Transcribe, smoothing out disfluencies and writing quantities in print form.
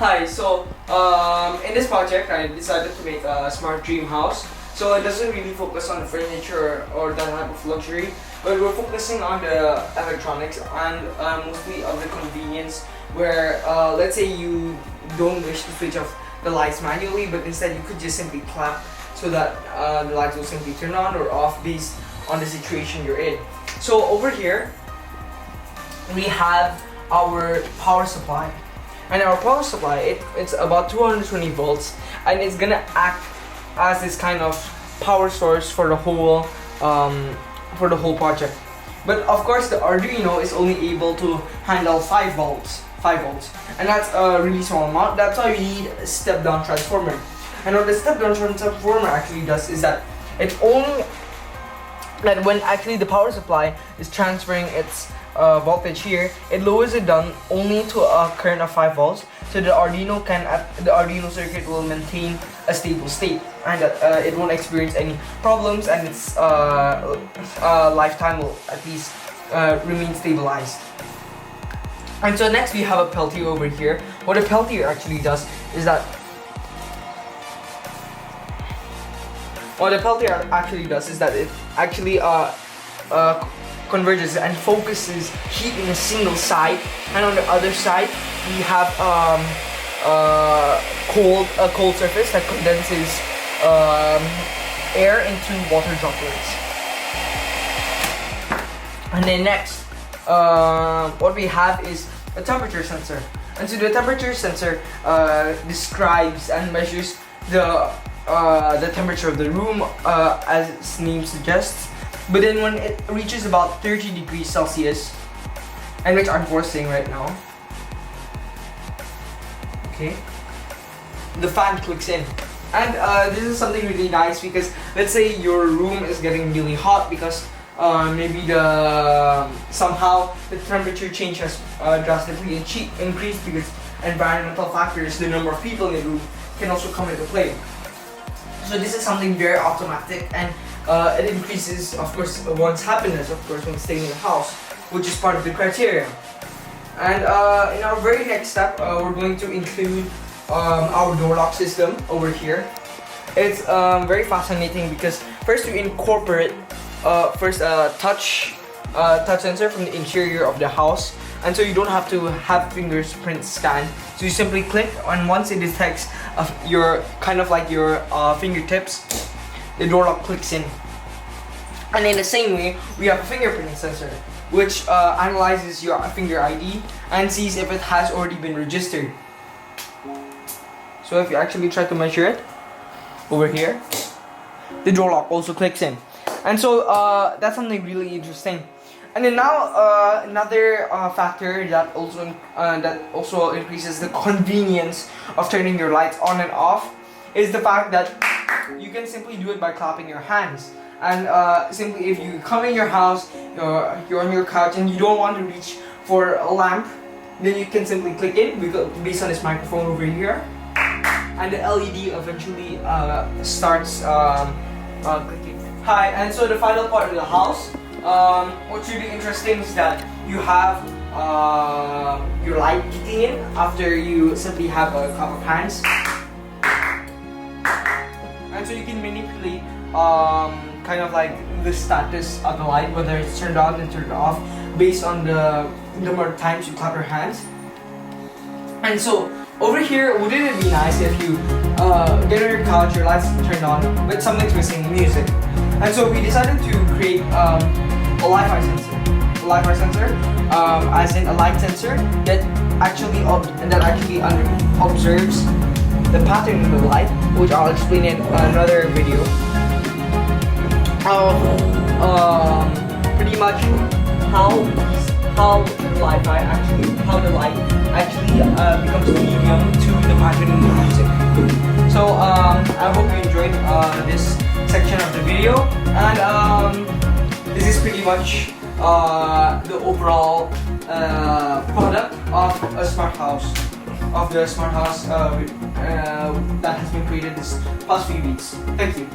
Hi, so in this project I decided to make a smart dream house. So it doesn't really focus on the furniture or that type of luxury, but we're focusing on the electronics and mostly of the convenience where let's say you don't wish to switch off the lights manually, but instead you could just simply clap so that the lights will simply turn on or off based on the situation you're in. So over here we have our power supply. And our power supply, it's about 220 volts, and it's gonna act as this kind of power source for the whole project. But of course, the Arduino is only able to handle 5 volts, and that's a really small amount. That's why we need a step-down transformer. And what the step-down transformer actually does is that it only that when actually the power supply is transferring its voltage here, it lowers it down only to a current of 5 volts, so the Arduino circuit will maintain a stable state, and it won't experience any problems, and its lifetime will at least remain stabilized. And so next we have a Peltier over here. What a Peltier actually does is that it actually converges and focuses heat in a single side, and on the other side we have a cold surface that condenses air into water droplets. And then next, what we have is a temperature sensor. And so the temperature sensor describes and measures the temperature of the room, as its name suggests. But then when it reaches about 30 degrees Celsius, and which I'm forcing right now, okay, the fan clicks in. And this is something really nice because let's say your room is getting really hot because maybe somehow the temperature change has drastically increased because environmental factors, the number of people in the room, can also come into play. So this is something very automatic, and it increases, of course, one's happiness, of course, when staying in the house, which is part of the criteria. And in our very next step, we're going to include our door lock system over here. It's very fascinating because first we incorporate touch sensor from the interior of the house, and so you don't have to have fingerprint scan. So you simply click, and once it detects your fingertips, the door lock clicks in. And in the same way, we have a fingerprint sensor, which analyzes your finger ID and sees if it has already been registered. So if you actually try to measure it over here, the door lock also clicks in. And so that's something really interesting. And then now another factor that also increases the convenience of turning your lights on and off is the fact that you can simply do it by clapping your hands. And simply, if you come in your house, you're on your couch and you don't want to reach for a lamp, then you can simply click it based on this microphone over here, and the LED eventually starts clicking. Hi, and so the final part of the house, what's really interesting is that you have your light kicking in after you simply have a cup of hands. And so you can manipulate kind of like the status of the light, whether it's turned on and turned off, based on the number of times you clap your hands. And so over here, wouldn't it be nice if you get on your couch, your lights turned on, but something's missing, music. And so we decided to create a Wi-Fi sensor. A Wi-Fi sensor, as in a light sensor that actually observes the pattern of the light, which I'll explain in another video. Pretty much how the light actually becomes a medium to the pattern of the music. So I hope you enjoyed this section of the video, and this is pretty much the overall product of a SmartHouse, of the SmartHouse that has been created this past few weeks. Thank you.